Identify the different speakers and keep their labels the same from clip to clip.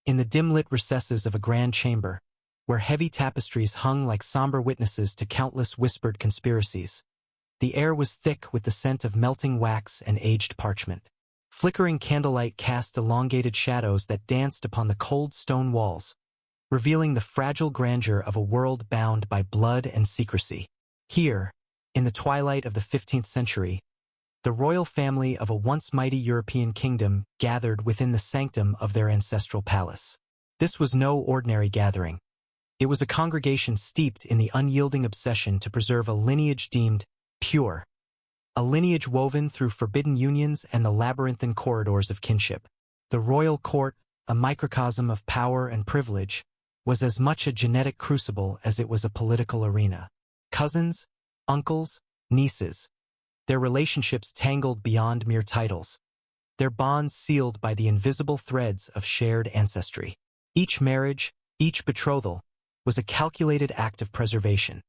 Speaker 1: In the dim-lit recesses of a grand chamber, where heavy tapestries hung like somber witnesses to countless whispered conspiracies, the air was thick with the scent of melting wax and aged parchment. Flickering candlelight cast elongated shadows that danced upon the cold stone walls, revealing the fragile grandeur of a world bound by blood and secrecy. Here, in the twilight of the 15th century, the royal family of a once mighty European kingdom gathered within the sanctum of their ancestral palace. This was no ordinary gathering. It was a congregation steeped in the unyielding obsession to preserve a lineage deemed pure, a lineage woven through forbidden unions and the labyrinthine corridors of kinship. The royal court, a microcosm of power and privilege, was as much a genetic crucible as it was a political arena. Cousins, uncles, nieces, their relationships tangled beyond mere titles, their bonds sealed by the invisible threads of shared ancestry. Each marriage, each betrothal, was a calculated act of preservation,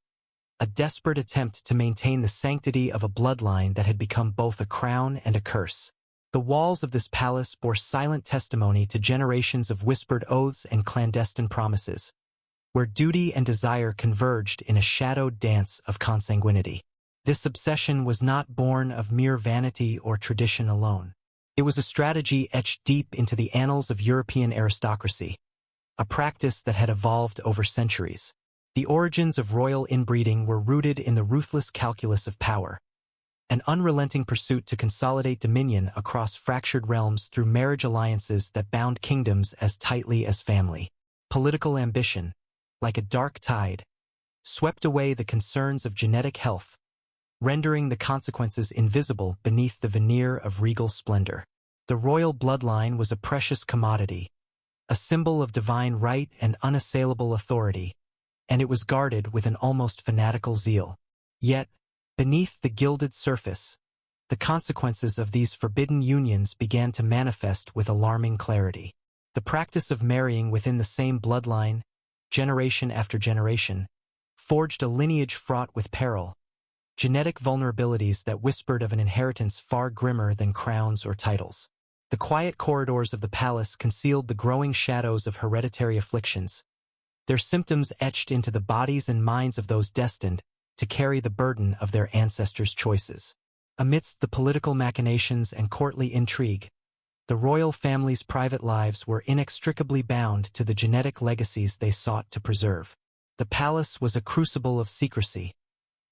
Speaker 1: a desperate attempt to maintain the sanctity of a bloodline that had become both a crown and a curse. The walls of this palace bore silent testimony to generations of whispered oaths and clandestine promises, where duty and desire converged in a shadowed dance of consanguinity. This obsession was not born of mere vanity or tradition alone. It was a strategy etched deep into the annals of European aristocracy, a practice that had evolved over centuries. The origins of royal inbreeding were rooted in the ruthless calculus of power, an unrelenting pursuit to consolidate dominion across fractured realms through marriage alliances that bound kingdoms as tightly as family. Political ambition, like a dark tide, swept away the concerns of genetic health, rendering the consequences invisible beneath the veneer of regal splendor. The royal bloodline was a precious commodity, a symbol of divine right and unassailable authority, and it was guarded with an almost fanatical zeal. Yet, beneath the gilded surface, the consequences of these forbidden unions began to manifest with alarming clarity. The practice of marrying within the same bloodline, generation after generation, forged a lineage fraught with peril, genetic vulnerabilities that whispered of an inheritance far grimmer than crowns or titles. The quiet corridors of the palace concealed the growing shadows of hereditary afflictions, their symptoms etched into the bodies and minds of those destined to carry the burden of their ancestors' choices. Amidst the political machinations and courtly intrigue, the royal family's private lives were inextricably bound to the genetic legacies they sought to preserve. The palace was a crucible of secrecy,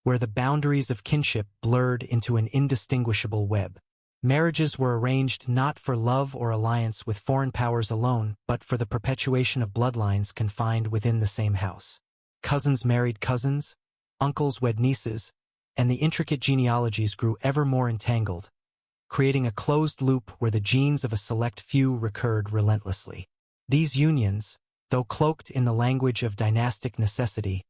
Speaker 1: where the boundaries of kinship blurred into an indistinguishable web. Marriages were arranged not for love or alliance with foreign powers alone, but for the perpetuation of bloodlines confined within the same house. Cousins married cousins, uncles wed nieces, and the intricate genealogies grew ever more entangled, creating a closed loop where the genes of a select few recurred relentlessly. These unions, though cloaked in the language of dynastic necessity,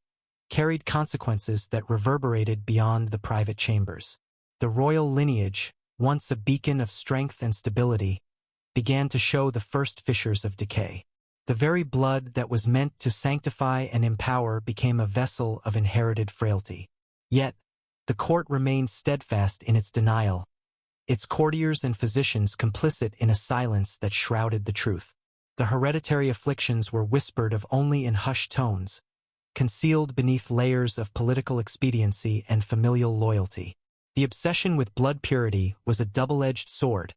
Speaker 1: carried consequences that reverberated beyond the private chambers. The royal lineage, once a beacon of strength and stability, began to show the first fissures of decay. The very blood that was meant to sanctify and empower became a vessel of inherited frailty. Yet, the court remained steadfast in its denial, its courtiers and physicians complicit in a silence that shrouded the truth. The hereditary afflictions were whispered of only in hushed tones, concealed beneath layers of political expediency and familial loyalty. The obsession with blood purity was a double-edged sword,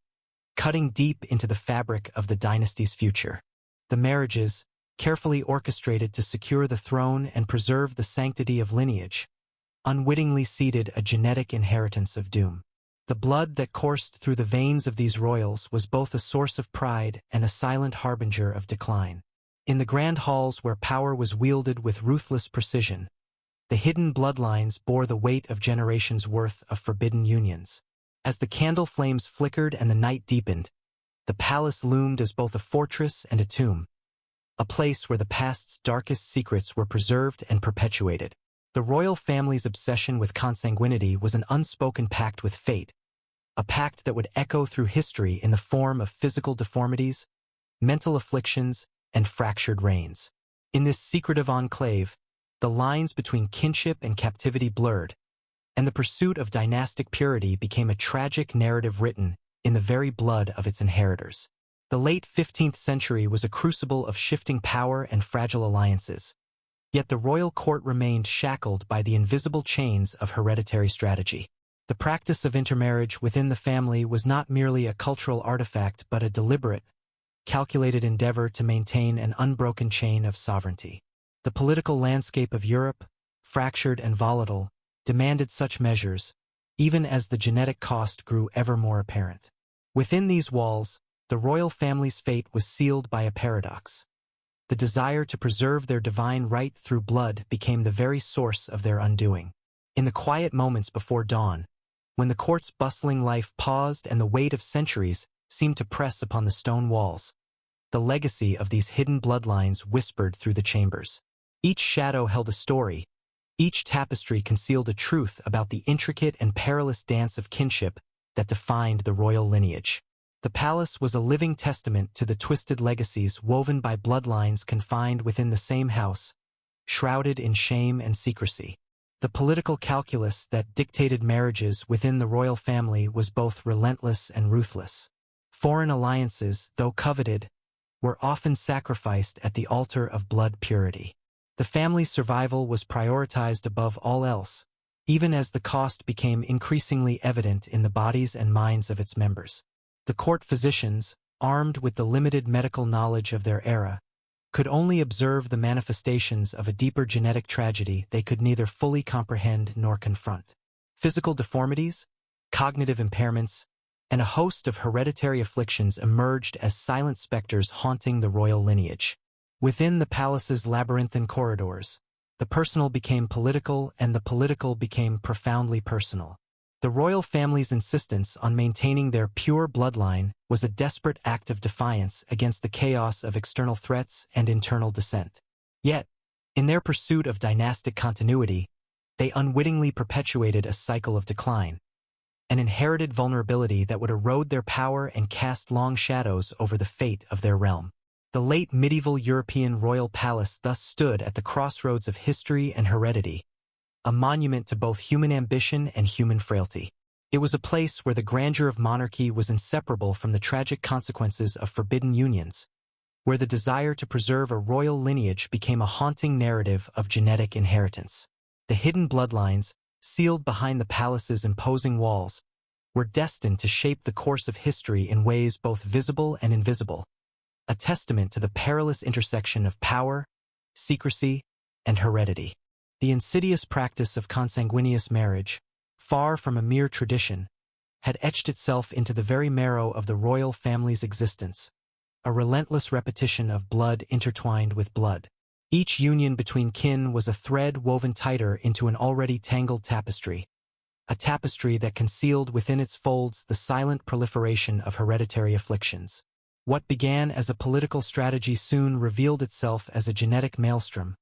Speaker 1: cutting deep into the fabric of the dynasty's future. The marriages, carefully orchestrated to secure the throne and preserve the sanctity of lineage, unwittingly seeded a genetic inheritance of doom. The blood that coursed through the veins of these royals was both a source of pride and a silent harbinger of decline. In the grand halls where power was wielded with ruthless precision, the hidden bloodlines bore the weight of generations' worth of forbidden unions. As the candle flames flickered and the night deepened, the palace loomed as both a fortress and a tomb, a place where the past's darkest secrets were preserved and perpetuated. The royal family's obsession with consanguinity was an unspoken pact with fate, a pact that would echo through history in the form of physical deformities, mental afflictions, and fractured reigns. In this secretive enclave, the lines between kinship and captivity blurred, and the pursuit of dynastic purity became a tragic narrative written in the very blood of its inheritors. The late 15th century was a crucible of shifting power and fragile alliances, yet the royal court remained shackled by the invisible chains of hereditary strategy. The practice of intermarriage within the family was not merely a cultural artifact but a deliberate, calculated endeavor to maintain an unbroken chain of sovereignty. The political landscape of Europe, fractured and volatile, demanded such measures, even as the genetic cost grew ever more apparent. Within these walls, the royal family's fate was sealed by a paradox. The desire to preserve their divine right through blood became the very source of their undoing. In the quiet moments before dawn, when the court's bustling life paused and the weight of centuries seemed to press upon the stone walls, the legacy of these hidden bloodlines whispered through the chambers. Each shadow held a story. Each tapestry concealed a truth about the intricate and perilous dance of kinship that defined the royal lineage. The palace was a living testament to the twisted legacies woven by bloodlines confined within the same house, shrouded in shame and secrecy. The political calculus that dictated marriages within the royal family was both relentless and ruthless. Foreign alliances, though coveted, were often sacrificed at the altar of blood purity. The family's survival was prioritized above all else, even as the cost became increasingly evident in the bodies and minds of its members. The court physicians, armed with the limited medical knowledge of their era, could only observe the manifestations of a deeper genetic tragedy they could neither fully comprehend nor confront. Physical deformities, cognitive impairments, and a host of hereditary afflictions emerged as silent specters haunting the royal lineage. Within the palace's labyrinthine corridors, the personal became political and the political became profoundly personal. The royal family's insistence on maintaining their pure bloodline was a desperate act of defiance against the chaos of external threats and internal dissent. Yet, in their pursuit of dynastic continuity, they unwittingly perpetuated a cycle of decline, an inherited vulnerability that would erode their power and cast long shadows over the fate of their realm. The late medieval European royal palace thus stood at the crossroads of history and heredity, a monument to both human ambition and human frailty. It was a place where the grandeur of monarchy was inseparable from the tragic consequences of forbidden unions, where the desire to preserve a royal lineage became a haunting narrative of genetic inheritance. The hidden bloodlines, sealed behind the palace's imposing walls, were destined to shape the course of history in ways both visible and invisible, a testament to the perilous intersection of power, secrecy, and heredity. The insidious practice of consanguineous marriage, far from a mere tradition, had etched itself into the very marrow of the royal family's existence, a relentless repetition of blood intertwined with blood. Each union between kin was a thread woven tighter into an already tangled tapestry, a tapestry that concealed within its folds the silent proliferation of hereditary afflictions. What began as a political strategy soon revealed itself as a genetic maelstrom,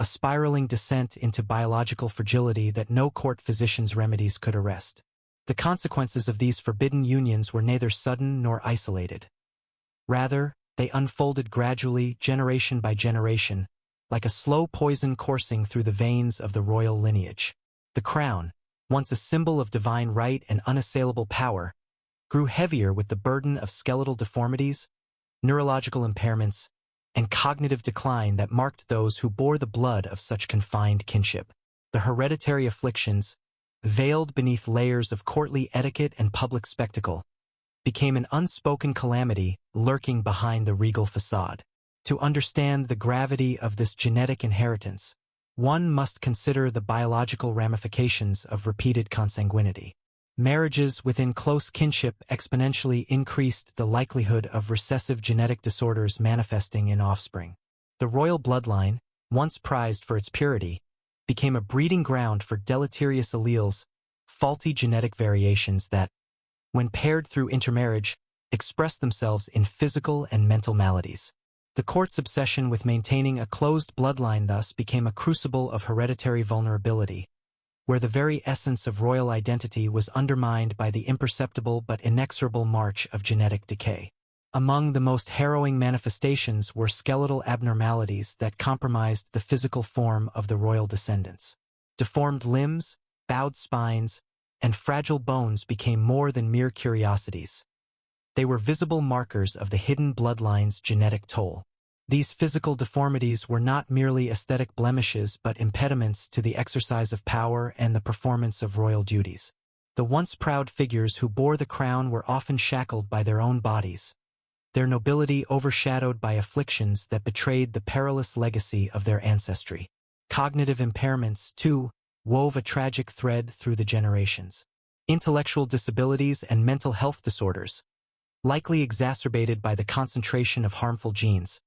Speaker 1: a spiraling descent into biological fragility that no court physician's remedies could arrest. The consequences of these forbidden unions were neither sudden nor isolated. Rather, they unfolded gradually, generation by generation, like a slow poison coursing through the veins of the royal lineage. The crown, once a symbol of divine right and unassailable power, grew heavier with the burden of skeletal deformities, neurological impairments, and cognitive decline that marked those who bore the blood of such confined kinship. The hereditary afflictions, veiled beneath layers of courtly etiquette and public spectacle, became an unspoken calamity lurking behind the regal facade. To understand the gravity of this genetic inheritance, one must consider the biological ramifications of repeated consanguinity. Marriages within close kinship exponentially increased the likelihood of recessive genetic disorders manifesting in offspring. The royal bloodline, once prized for its purity, became a breeding ground for deleterious alleles, faulty genetic variations that, when paired through intermarriage, expressed themselves in physical and mental maladies. The court's obsession with maintaining a closed bloodline thus became a crucible of hereditary vulnerability, where the very essence of royal identity was undermined by the imperceptible but inexorable march of genetic decay. Among the most harrowing manifestations were skeletal abnormalities that compromised the physical form of the royal descendants. Deformed limbs, bowed spines, and fragile bones became more than mere curiosities. They were visible markers of the hidden bloodline's genetic toll. These physical deformities were not merely aesthetic blemishes but impediments to the exercise of power and the performance of royal duties. The once proud figures who bore the crown were often shackled by their own bodies, their nobility overshadowed by afflictions that betrayed the perilous legacy of their ancestry. Cognitive impairments, too, wove a tragic thread through the generations. Intellectual disabilities and mental health disorders, likely exacerbated by the concentration of harmful genes,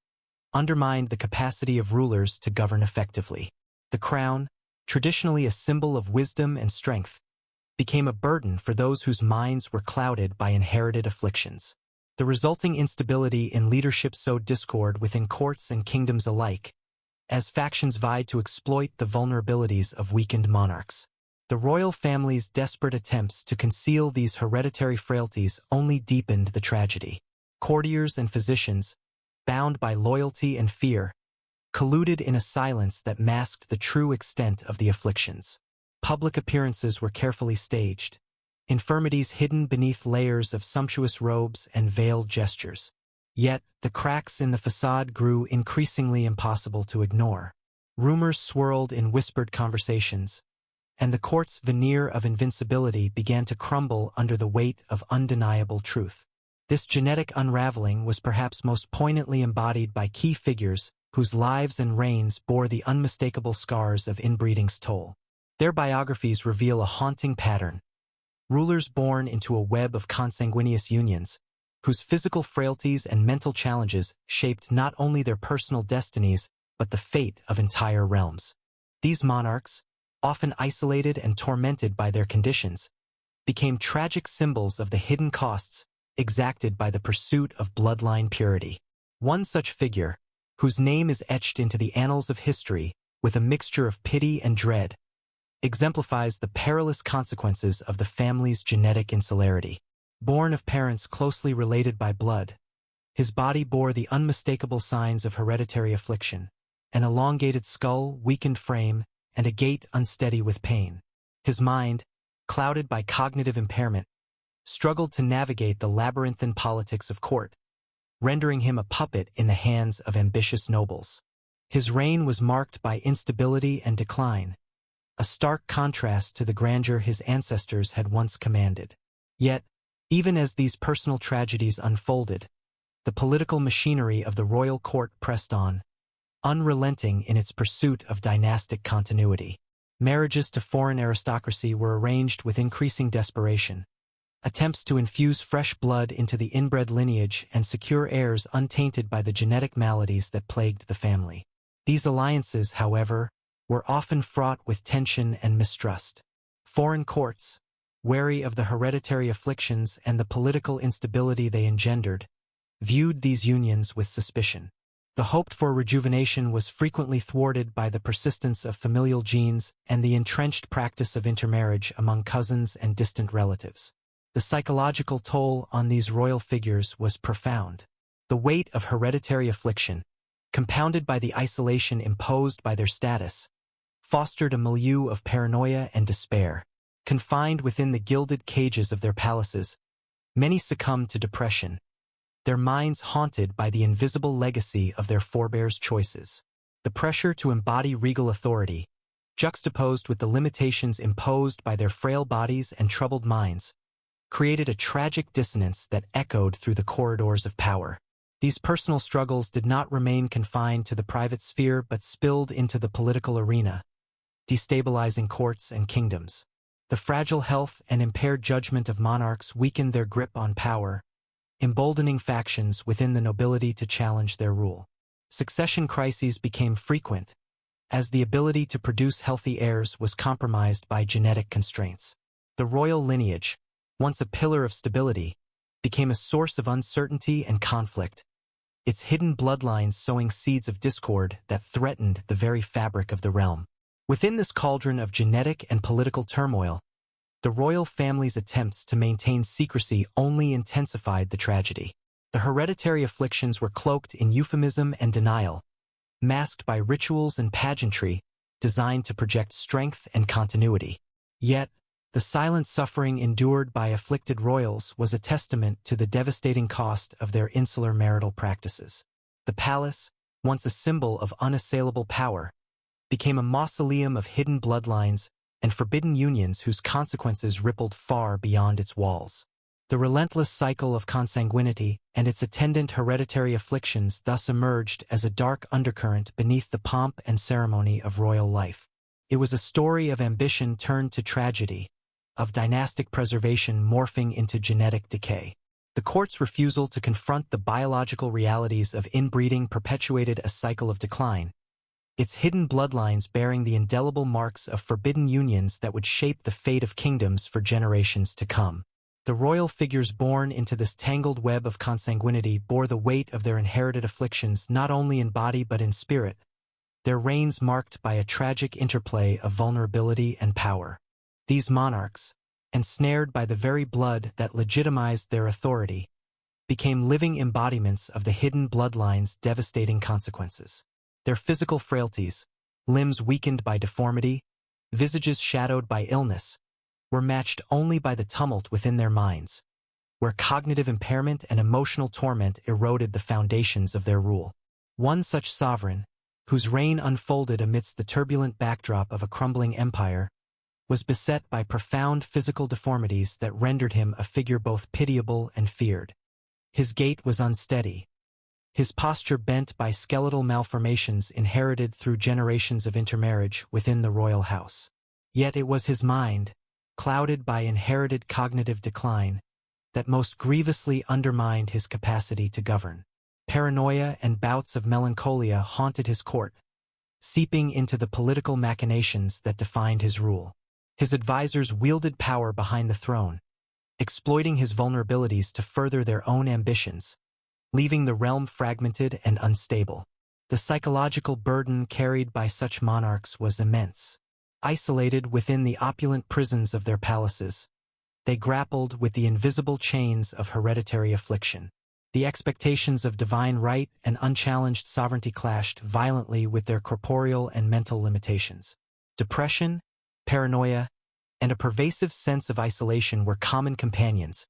Speaker 1: undermined the capacity of rulers to govern effectively. The crown, traditionally a symbol of wisdom and strength, became a burden for those whose minds were clouded by inherited afflictions. The resulting instability in leadership sowed discord within courts and kingdoms alike, as factions vied to exploit the vulnerabilities of weakened monarchs. The royal family's desperate attempts to conceal these hereditary frailties only deepened the tragedy. Courtiers and physicians, bound by loyalty and fear, colluded in a silence that masked the true extent of the afflictions. Public appearances were carefully staged, infirmities hidden beneath layers of sumptuous robes and veiled gestures. Yet, the cracks in the facade grew increasingly impossible to ignore. Rumors swirled in whispered conversations, and the court's veneer of invincibility began to crumble under the weight of undeniable truth. This genetic unraveling was perhaps most poignantly embodied by key figures whose lives and reigns bore the unmistakable scars of inbreeding's toll. Their biographies reveal a haunting pattern. Rulers born into a web of consanguineous unions, whose physical frailties and mental challenges shaped not only their personal destinies but the fate of entire realms. These monarchs, often isolated and tormented by their conditions, became tragic symbols of the hidden costs exacted by the pursuit of bloodline purity. One such figure, whose name is etched into the annals of history with a mixture of pity and dread, exemplifies the perilous consequences of the family's genetic insularity. Born of parents closely related by blood, his body bore the unmistakable signs of hereditary affliction: an elongated skull, weakened frame, and a gait unsteady with pain. His mind, clouded by cognitive impairment, struggled to navigate the labyrinthine politics of court, rendering him a puppet in the hands of ambitious nobles. His reign was marked by instability and decline, a stark contrast to the grandeur his ancestors had once commanded. Yet, even as these personal tragedies unfolded, the political machinery of the royal court pressed on, unrelenting in its pursuit of dynastic continuity. Marriages to foreign aristocracy were arranged with increasing desperation. Attempts to infuse fresh blood into the inbred lineage and secure heirs untainted by the genetic maladies that plagued the family. These alliances, however, were often fraught with tension and mistrust. Foreign courts, wary of the hereditary afflictions and the political instability they engendered, viewed these unions with suspicion. The hoped-for rejuvenation was frequently thwarted by the persistence of familial genes and the entrenched practice of intermarriage among cousins and distant relatives. The psychological toll on these royal figures was profound. The weight of hereditary affliction, compounded by the isolation imposed by their status, fostered a milieu of paranoia and despair. Confined within the gilded cages of their palaces, many succumbed to depression, their minds haunted by the invisible legacy of their forebears' choices. The pressure to embody regal authority, juxtaposed with the limitations imposed by their frail bodies and troubled minds, created a tragic dissonance that echoed through the corridors of power. These personal struggles did not remain confined to the private sphere but spilled into the political arena, destabilizing courts and kingdoms. The fragile health and impaired judgment of monarchs weakened their grip on power, emboldening factions within the nobility to challenge their rule. Succession crises became frequent, as the ability to produce healthy heirs was compromised by genetic constraints. The royal lineage, once a pillar of stability, became a source of uncertainty and conflict, its hidden bloodlines sowing seeds of discord that threatened the very fabric of the realm. Within this cauldron of genetic and political turmoil, the royal family's attempts to maintain secrecy only intensified the tragedy. The hereditary afflictions were cloaked in euphemism and denial, masked by rituals and pageantry designed to project strength and continuity. Yet, The silent suffering endured by afflicted royals was a testament to the devastating cost of their insular marital practices. The palace, once a symbol of unassailable power, became a mausoleum of hidden bloodlines and forbidden unions whose consequences rippled far beyond its walls. The relentless cycle of consanguinity and its attendant hereditary afflictions thus emerged as a dark undercurrent beneath the pomp and ceremony of royal life. It was a story of ambition turned to tragedy, of dynastic preservation morphing into genetic decay. The court's refusal to confront the biological realities of inbreeding perpetuated a cycle of decline, its hidden bloodlines bearing the indelible marks of forbidden unions that would shape the fate of kingdoms for generations to come. The royal figures born into this tangled web of consanguinity bore the weight of their inherited afflictions not only in body but in spirit, their reigns marked by a tragic interplay of vulnerability and power. These monarchs, ensnared by the very blood that legitimized their authority, became living embodiments of the hidden bloodline's devastating consequences. Their physical frailties, limbs weakened by deformity, visages shadowed by illness, were matched only by the tumult within their minds, where cognitive impairment and emotional torment eroded the foundations of their rule. One such sovereign, whose reign unfolded amidst the turbulent backdrop of a crumbling empire, was beset by profound physical deformities that rendered him a figure both pitiable and feared. His gait was unsteady, his posture bent by skeletal malformations inherited through generations of intermarriage within the royal house. Yet it was his mind, clouded by inherited cognitive decline, that most grievously undermined his capacity to govern. Paranoia and bouts of melancholia haunted his court, seeping into the political machinations that defined his rule. His advisors wielded power behind the throne, exploiting his vulnerabilities to further their own ambitions, leaving the realm fragmented and unstable. The psychological burden carried by such monarchs was immense. Isolated within the opulent prisons of their palaces, they grappled with the invisible chains of hereditary affliction. The expectations of divine right and unchallenged sovereignty clashed violently with their corporeal and mental limitations. Depression, paranoia, and a pervasive sense of isolation were common companions,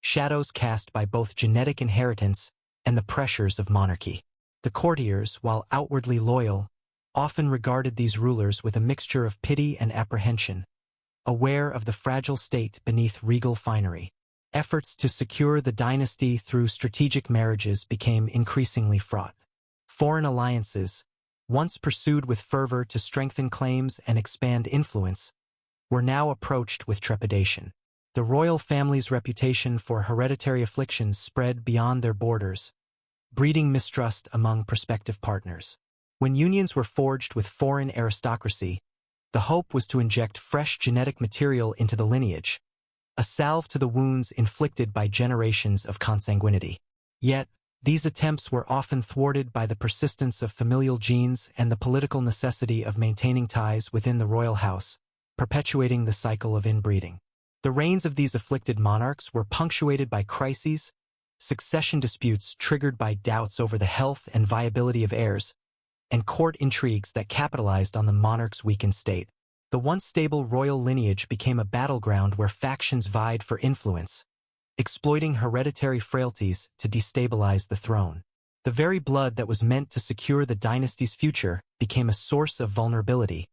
Speaker 1: shadows cast by both genetic inheritance and the pressures of monarchy. The courtiers, while outwardly loyal, often regarded these rulers with a mixture of pity and apprehension, aware of the fragile state beneath regal finery. Efforts to secure the dynasty through strategic marriages became increasingly fraught. Foreign alliances, once pursued with fervor to strengthen claims and expand influence, were now approached with trepidation. The royal family's reputation for hereditary afflictions spread beyond their borders, breeding mistrust among prospective partners. When unions were forged with foreign aristocracy, the hope was to inject fresh genetic material into the lineage, a salve to the wounds inflicted by generations of consanguinity. Yet, these attempts were often thwarted by the persistence of familial genes and the political necessity of maintaining ties within the royal house, perpetuating the cycle of inbreeding. The reigns of these afflicted monarchs were punctuated by crises, succession disputes triggered by doubts over the health and viability of heirs, and court intrigues that capitalized on the monarch's weakened state. The once stable royal lineage became a battleground where factions vied for influence, exploiting hereditary frailties to destabilize the throne. The very blood that was meant to secure the dynasty's future became a source of vulnerability,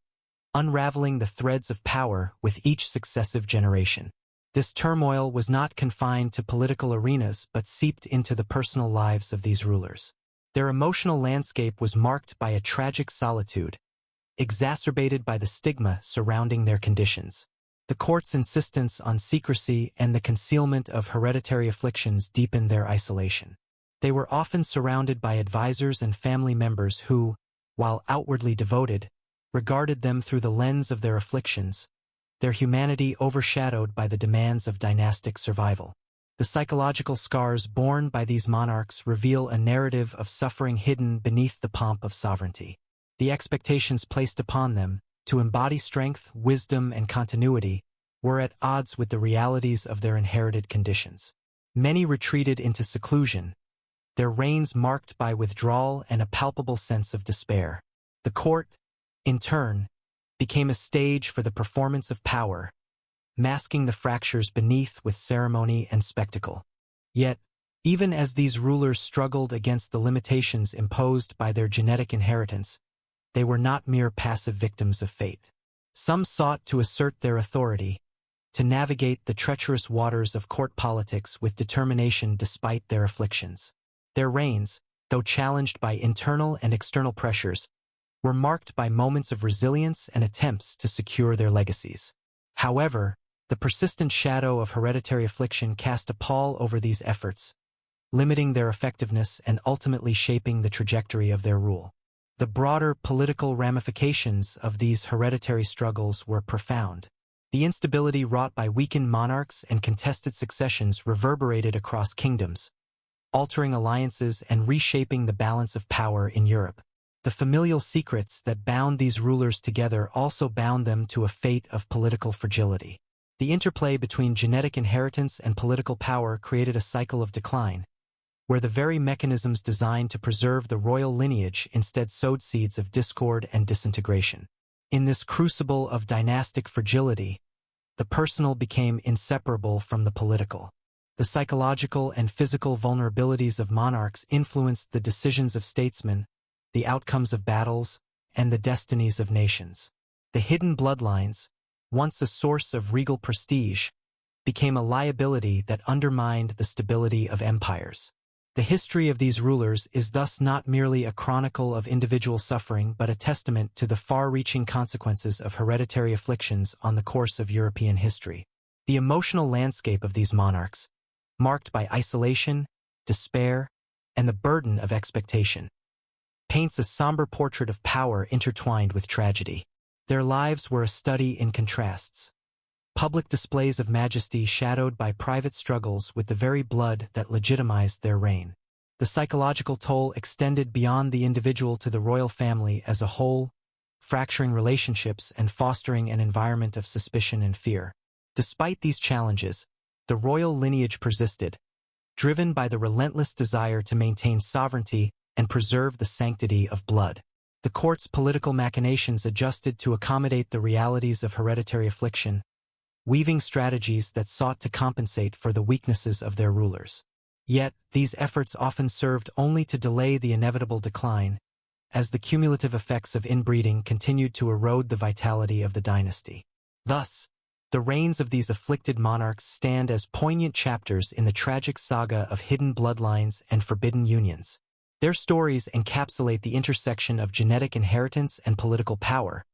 Speaker 1: unraveling the threads of power with each successive generation. This turmoil was not confined to political arenas but seeped into the personal lives of these rulers. Their emotional landscape was marked by a tragic solitude, exacerbated by the stigma surrounding their conditions. The court's insistence on secrecy and the concealment of hereditary afflictions deepened their isolation. They were often surrounded by advisors and family members who, while outwardly devoted, regarded them through the lens of their afflictions, their humanity overshadowed by the demands of dynastic survival. The psychological scars borne by these monarchs reveal a narrative of suffering hidden beneath the pomp of sovereignty. The expectations placed upon them, to embody strength, wisdom, and continuity, were at odds with the realities of their inherited conditions. Many retreated into seclusion, their reigns marked by withdrawal and a palpable sense of despair. The court, in turn, became a stage for the performance of power, masking the fractures beneath with ceremony and spectacle. Yet, even as these rulers struggled against the limitations imposed by their genetic inheritance, they were not mere passive victims of fate. Some sought to assert their authority, to navigate the treacherous waters of court politics with determination despite their afflictions. Their reigns, though challenged by internal and external pressures, were marked by moments of resilience and attempts to secure their legacies. However, the persistent shadow of hereditary affliction cast a pall over these efforts, limiting their effectiveness and ultimately shaping the trajectory of their rule. The broader political ramifications of these hereditary struggles were profound. The instability wrought by weakened monarchs and contested successions reverberated across kingdoms, altering alliances and reshaping the balance of power in Europe. The familial secrets that bound these rulers together also bound them to a fate of political fragility. The interplay between genetic inheritance and political power created a cycle of decline, where the very mechanisms designed to preserve the royal lineage instead sowed seeds of discord and disintegration. In this crucible of dynastic fragility, the personal became inseparable from the political. The psychological and physical vulnerabilities of monarchs influenced the decisions of statesmen, the outcomes of battles, and the destinies of nations. The hidden bloodlines, once a source of regal prestige, became a liability that undermined the stability of empires. The history of these rulers is thus not merely a chronicle of individual suffering but a testament to the far-reaching consequences of hereditary afflictions on the course of European history. The emotional landscape of these monarchs, marked by isolation, despair, and the burden of expectation, paints a somber portrait of power intertwined with tragedy. Their lives were a study in contrasts. Public displays of majesty shadowed by private struggles with the very blood that legitimized their reign. The psychological toll extended beyond the individual to the royal family as a whole, fracturing relationships and fostering an environment of suspicion and fear. Despite these challenges, the royal lineage persisted, driven by the relentless desire to maintain sovereignty and preserve the sanctity of blood. The court's political machinations adjusted to accommodate the realities of hereditary affliction, weaving strategies that sought to compensate for the weaknesses of their rulers. Yet, these efforts often served only to delay the inevitable decline, as the cumulative effects of inbreeding continued to erode the vitality of the dynasty. Thus, the reigns of these afflicted monarchs stand as poignant chapters in the tragic saga of hidden bloodlines and forbidden unions. Their stories encapsulate the intersection of genetic inheritance and political power,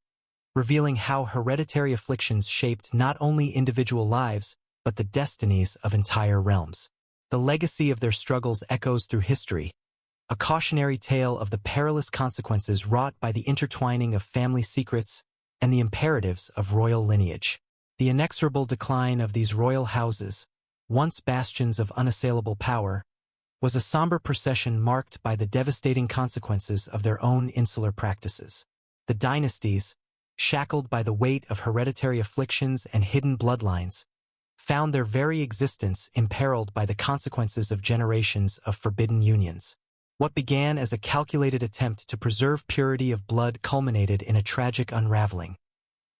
Speaker 1: revealing how hereditary afflictions shaped not only individual lives, but the destinies of entire realms. The legacy of their struggles echoes through history, a cautionary tale of the perilous consequences wrought by the intertwining of family secrets and the imperatives of royal lineage. The inexorable decline of these royal houses, once bastions of unassailable power, was a somber procession marked by the devastating consequences of their own insular practices. The dynasties, shackled by the weight of hereditary afflictions and hidden bloodlines, found their very existence imperiled by the consequences of generations of forbidden unions. What began as a calculated attempt to preserve purity of blood culminated in a tragic unraveling.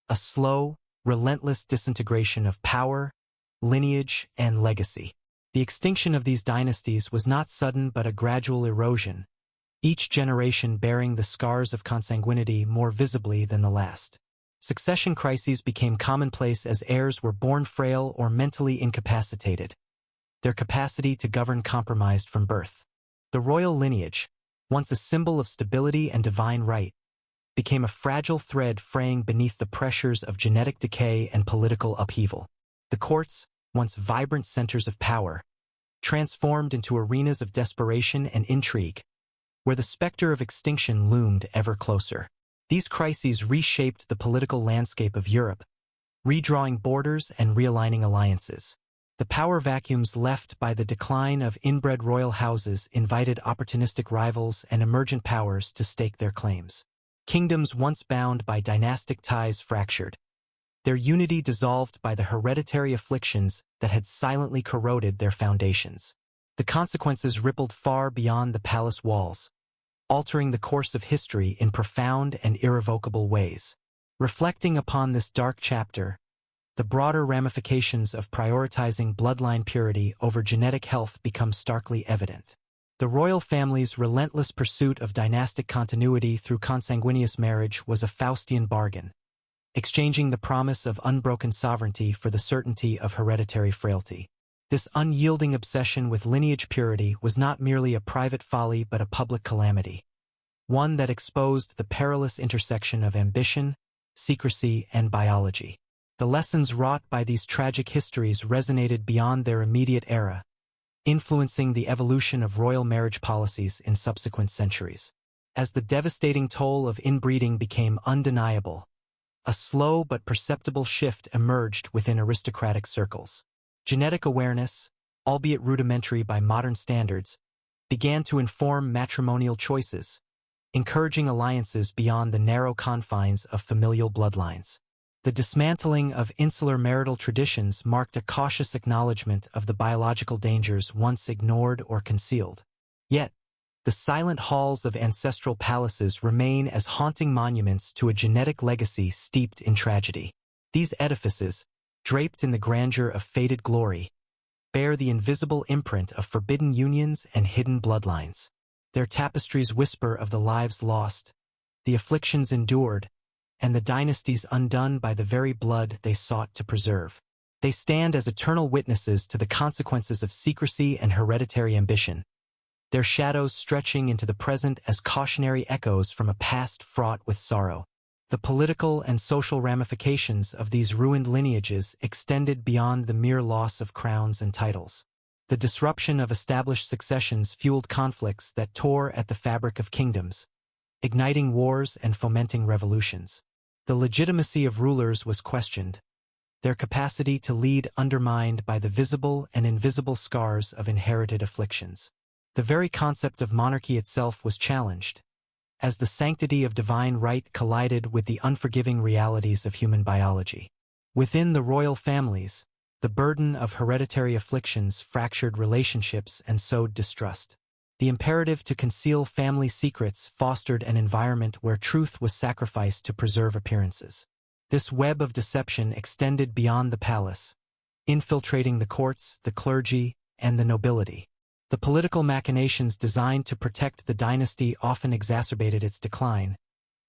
Speaker 1: A slow, relentless disintegration of power, lineage, and legacy. The extinction of these dynasties was not sudden but a gradual erosion, each generation bearing the scars of consanguinity more visibly than the last. Succession crises became commonplace as heirs were born frail or mentally incapacitated, their capacity to govern compromised from birth. The royal lineage, once a symbol of stability and divine right, became a fragile thread fraying beneath the pressures of genetic decay and political upheaval. The courts, once vibrant centers of power, transformed into arenas of desperation and intrigue, where the specter of extinction loomed ever closer. These crises reshaped the political landscape of Europe, redrawing borders and realigning alliances. The power vacuums left by the decline of inbred royal houses invited opportunistic rivals and emergent powers to stake their claims. Kingdoms once bound by dynastic ties fractured, their unity dissolved by the hereditary afflictions that had silently corroded their foundations. The consequences rippled far beyond the palace walls, altering the course of history in profound and irrevocable ways. Reflecting upon this dark chapter, the broader ramifications of prioritizing bloodline purity over genetic health become starkly evident. The royal family's relentless pursuit of dynastic continuity through consanguineous marriage was a Faustian bargain, exchanging the promise of unbroken sovereignty for the certainty of hereditary frailty. This unyielding obsession with lineage purity was not merely a private folly but a public calamity, one that exposed the perilous intersection of ambition, secrecy, and biology. The lessons wrought by these tragic histories resonated beyond their immediate era, influencing the evolution of royal marriage policies in subsequent centuries. As the devastating toll of inbreeding became undeniable, a slow but perceptible shift emerged within aristocratic circles. Genetic awareness, albeit rudimentary by modern standards, began to inform matrimonial choices, encouraging alliances beyond the narrow confines of familial bloodlines. The dismantling of insular marital traditions marked a cautious acknowledgement of the biological dangers once ignored or concealed. Yet, the silent halls of ancestral palaces remain as haunting monuments to a genetic legacy steeped in tragedy. These edifices, draped in the grandeur of faded glory, bear the invisible imprint of forbidden unions and hidden bloodlines. Their tapestries whisper of the lives lost, the afflictions endured, and the dynasties undone by the very blood they sought to preserve. They stand as eternal witnesses to the consequences of secrecy and hereditary ambition, their shadows stretching into the present as cautionary echoes from a past fraught with sorrow. The political and social ramifications of these ruined lineages extended beyond the mere loss of crowns and titles. The disruption of established successions fueled conflicts that tore at the fabric of kingdoms, igniting wars and fomenting revolutions. The legitimacy of rulers was questioned, their capacity to lead undermined by the visible and invisible scars of inherited afflictions. The very concept of monarchy itself was challenged, as the sanctity of divine right collided with the unforgiving realities of human biology. Within the royal families, the burden of hereditary afflictions fractured relationships and sowed distrust. The imperative to conceal family secrets fostered an environment where truth was sacrificed to preserve appearances. This web of deception extended beyond the palace, infiltrating the courts, the clergy, and the nobility. The political machinations designed to protect the dynasty often exacerbated its decline,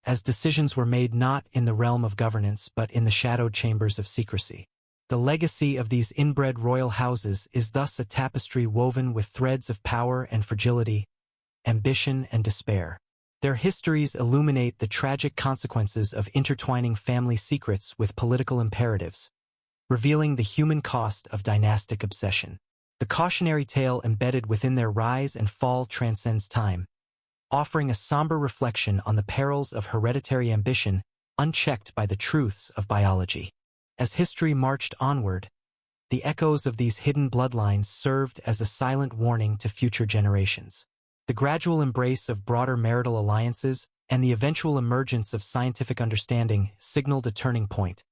Speaker 1: as decisions were made not in the realm of governance but in the shadowed chambers of secrecy. The legacy of these inbred royal houses is thus a tapestry woven with threads of power and fragility, ambition and despair. Their histories illuminate the tragic consequences of intertwining family secrets with political imperatives, revealing the human cost of dynastic obsession. The cautionary tale embedded within their rise and fall transcends time, offering a somber reflection on the perils of hereditary ambition unchecked by the truths of biology. As history marched onward, the echoes of these hidden bloodlines served as a silent warning to future generations. The gradual embrace of broader marital alliances and the eventual emergence of scientific understanding signaled a turning point,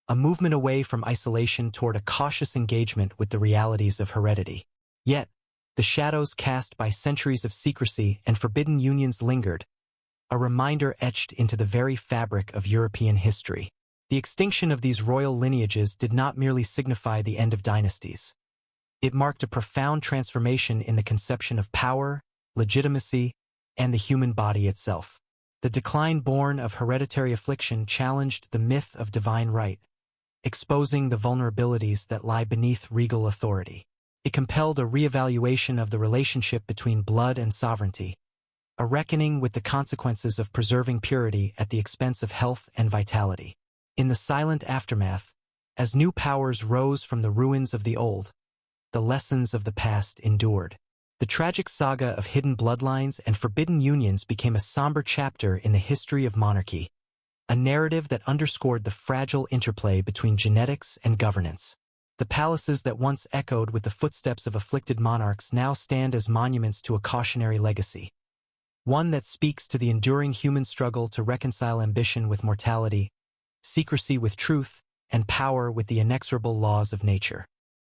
Speaker 1: a movement away from isolation toward a cautious engagement with the realities of heredity. Yet, the shadows cast by centuries of secrecy and forbidden unions lingered, a reminder etched into the very fabric of European history. The extinction of these royal lineages did not merely signify the end of dynasties. It marked a profound transformation in the conception of power, legitimacy, and the human body itself. The decline born of hereditary affliction challenged the myth of divine right, exposing the vulnerabilities that lie beneath regal authority. It compelled a reevaluation of the relationship between blood and sovereignty, a reckoning with the consequences of preserving purity at the expense of health and vitality. In the silent aftermath, as new powers rose from the ruins of the old, the lessons of the past endured. The tragic saga of hidden bloodlines and forbidden unions became a somber chapter in the history of monarchy, a narrative that underscored the fragile interplay between genetics and governance. The palaces that once echoed with the footsteps of afflicted monarchs now stand as monuments to a cautionary legacy, one that speaks to the enduring human struggle to reconcile ambition with mortality, secrecy with truth, and power with the inexorable laws of nature.